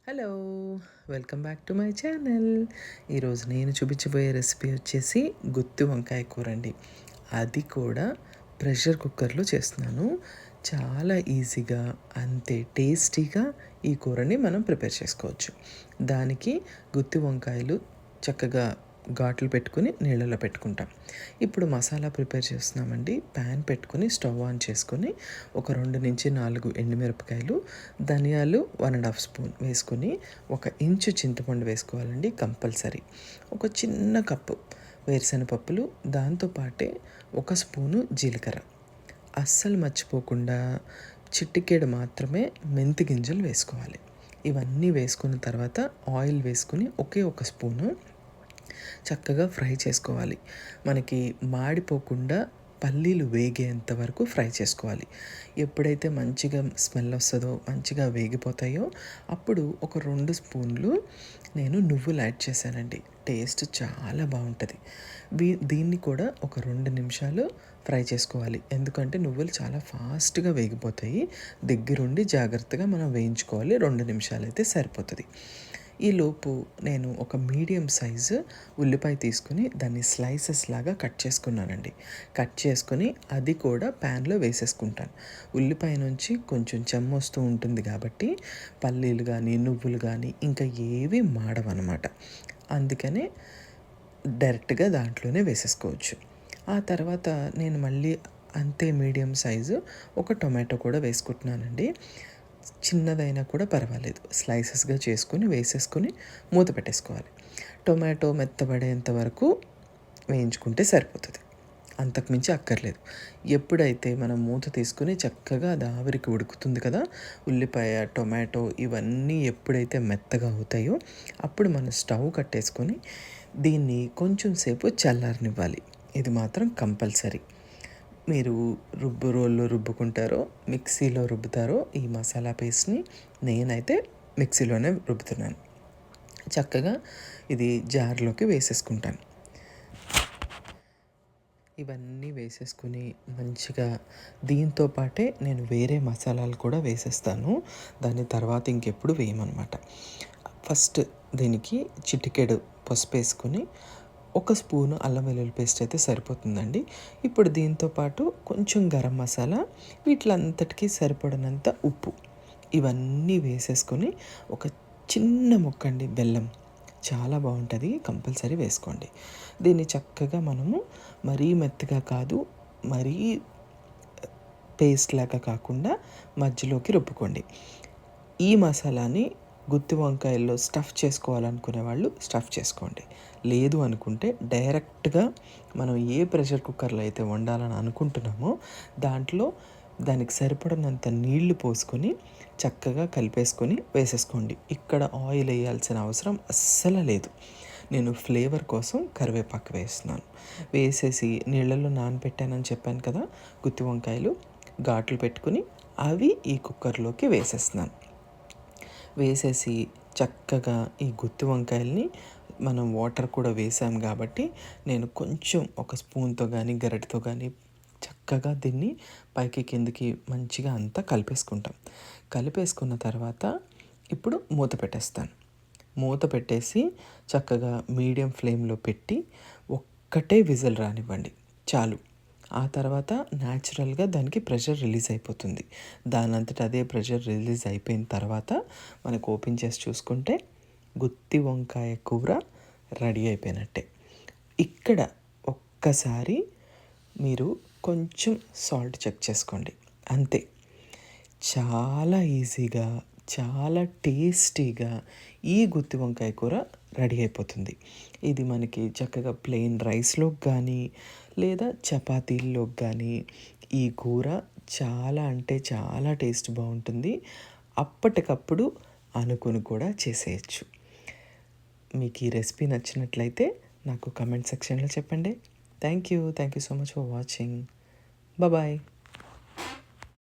Hello! Welcome back to my channel. ఈరోజు నేను చూపించబోయే రెసిపీ వచ్చేసి గుత్తి వంకాయ కూర అండి. అది కూడా ప్రెషర్ కుక్కర్లో చేస్తున్నాను. చాలా ఈజీగా అంతే టేస్టీగా ఈ కూరని మనం ప్రిపేర్ చేసుకోవచ్చు. దానికి గుత్తి వంకాయలు చక్కగా ఘాట్లు పెట్టుకుని నీళ్ళలో పెట్టుకుంటాం. ఇప్పుడు మసాలా ప్రిపేర్ చేస్తున్నామండి. ప్యాన్ పెట్టుకుని స్టవ్ ఆన్ చేసుకొని ఒక 2-4 ఎండుమిరపకాయలు, ధనియాలు 1½ స్పూన్ వేసుకొని, 1 ఇంచు చింతపండు వేసుకోవాలండి కంపల్సరీ. ఒక చిన్న కప్పు వేరుశనగపప్పులు, దాంతోపాటే 1 స్పూను జీలకర్ర. అస్సలు మర్చిపోకుండా చిటికెడు మాత్రమే మెంతి గింజలు వేసుకోవాలి. ఇవన్నీ వేసుకున్న తర్వాత ఆయిల్ వేసుకుని ఒకే 1 స్పూను చక్కగా ఫ్రై చేసుకోవాలి. మనకి మాడిపోకుండా పల్లీలు వేగేంత వరకు ఫ్రై చేసుకోవాలి. ఎప్పుడైతే మంచిగా స్మెల్ వస్తుందో, మంచిగా వేగిపోతాయో అప్పుడు ఒక 2 స్పూన్లు నేను నువ్వులు యాడ్ చేశానండి. టేస్ట్ చాలా బాగుంటుంది. దీన్ని కూడా ఒక 2 నిమిషాలు ఫ్రై చేసుకోవాలి. ఎందుకంటే నువ్వులు చాలా ఫాస్ట్గా వేగిపోతాయి. దగ్గరుండి జాగ్రత్తగా మనం వేయించుకోవాలి. 2 నిమిషాలు అయితే సరిపోతుంది. ఈలోపు నేను ఒక మీడియం సైజు ఉల్లిపాయ తీసుకుని దాన్ని స్లైసెస్ లాగా కట్ చేసుకున్నానండి. కట్ చేసుకొని అది కూడా ప్యాన్లో వేసేసుకుంటాను. ఉల్లిపాయ నుంచి కొంచెం చెమ్మ వస్తూ ఉంటుంది కాబట్టి పల్లీలు కానీ, నువ్వులు కానీ ఇంకా ఏవి మాడవన్నమాట. అందుకనే డైరెక్ట్గా దాంట్లోనే వేసేసుకోవచ్చు. ఆ తర్వాత నేను మళ్ళీ అంతే మీడియం సైజు ఒక టొమాటో కూడా వేసుకుంటున్నానండి. చిన్నదైనా కూడా పర్వాలేదు, స్లైసెస్గా చేసుకొని వేసేసుకొని మూత పెట్టేసుకోవాలి. టొమాటో మెత్తబడేంత వరకు వేయించుకుంటే సరిపోతుంది, అంతకుమించి అక్కర్లేదు. ఎప్పుడైతే మనం మూత తీసుకుని చక్కగా అది ఆవిరికి ఉడుకుతుంది కదా, ఉల్లిపాయ, టొమాటో ఇవన్నీ ఎప్పుడైతే మెత్తగా అవుతాయో అప్పుడు మనం స్టవ్ కట్టేసుకొని దీన్ని కొంచెం సేపు చల్లారనివ్వాలి. ఇది మాత్రం కంపల్సరీ. మీరు రోల్లో రుబ్బుకుంటారో, మిక్సీలో రుబ్బుతారో ఈ మసాలా పేస్ట్ని, నేనైతే మిక్సీలోనే రుబ్బుతున్నాను. చక్కగా ఇది జార్లోకి వేసేసుకుంటాను. ఇవన్నీ వేసేసుకుని మంచిగా దీంతో పాటే నేను వేరే మసాలాలు కూడా వేసేస్తాను. దాని తర్వాత ఇంకెప్పుడు వేయమన్నమాట. ఫస్ట్ దీనికి చిటికెడు పసుపు వేసుకుని 1 స్పూను అల్లం వెల్లుల్లి పేస్ట్ అయితే సరిపోతుందండి. ఇప్పుడు దీంతో పాటు కొంచెం గరం మసాలా, వీటిలంతటికీ సరిపడినంత ఉప్పు, ఇవన్నీ వేసేసుకొని ఒక చిన్న ముక్కండి బెల్లం, చాలా బాగుంటుంది, కంపల్సరీ వేసుకోండి. దీన్ని చక్కగా మనము మరీ మెత్తగా కాదు, మరీ పేస్ట్ లాగా కాకుండా మధ్యలోకి రుబ్బుకోండి. ఈ మసాలాని గుత్తి వంకాయల్లో స్టఫ్ చేసుకోవాలనుకునే వాళ్ళు స్టఫ్ చేసుకోండి. లేదు అనుకుంటే డైరెక్ట్గా మనం ఏ ప్రెషర్ కుక్కర్లో అయితే వండాలని అనుకుంటున్నామో దాంట్లో దానికి సరిపడినంత నీళ్లు పోసుకొని చక్కగా కలిపేసుకొని వేసేసుకోండి. ఇక్కడ ఆయిల్ వేయాల్సిన అవసరం అస్సలు లేదు. నేను ఫ్లేవర్ కోసం కరివేపాకు వేస్తున్నాను. వేసేసి నీళ్ళల్లో నానబెట్టానని చెప్పాను కదా, గుత్తి వంకాయలు ఘాట్లు పెట్టుకుని అవి ఈ కుక్కర్లోకి వేసేస్తున్నాను. వేసేసి చక్కగా ఈ గుత్తి వంకాయల్ని, మనం వాటర్ కూడా వేసాం కాబట్టి నేను కొంచెం ఒక స్పూన్తో కానీ గరిటెతో కానీ చక్కగా దీన్ని పైకి కిందికి మంచిగా అంతా కలిపేసుకుంటాం. కలిపేసుకున్న తర్వాత ఇప్పుడు మూత పెట్టేస్తాను. మూత పెట్టేసి చక్కగా మీడియం ఫ్లేమ్లో పెట్టి ఒక్కటే విజిల్ రానివ్వండి చాలు. ఆ తర్వాత న్యాచురల్గా దానికి ప్రెషర్ రిలీజ్ అయిపోతుంది. దానంతట అదే ప్రెషర్ రిలీజ్ అయిపోయిన తర్వాత మనకు ఓపెన్ చేసి చూసుకుంటే గుత్తి వంకాయ కూర రెడీ అయిపోయినట్టే. ఇక్కడ ఒక్కసారి మీరు కొంచెం సాల్ట్ చెక్ చేసుకోండి, అంతే. చాలా ఈజీగా, చాలా టేస్టీగా ఈ గుత్తి వంకాయ కూర రెడీ అయిపోతుంది. ఇది మనకి చక్కగా ప్లెయిన్ రైస్లోకి కానీ లేదా చపాతీల్లోకి కానీ ఈ కూర చాలా అంటే చాలా టేస్ట్ బాగుంటుంది. అప్పటికప్పుడు అనుకుని కూడా చేసేయచ్చు. మీకు ఈ రెసిపీ నచ్చినట్లయితే నాకు కమెంట్ సెక్షన్లో చెప్పండి. Thank you so much for watching. Bye.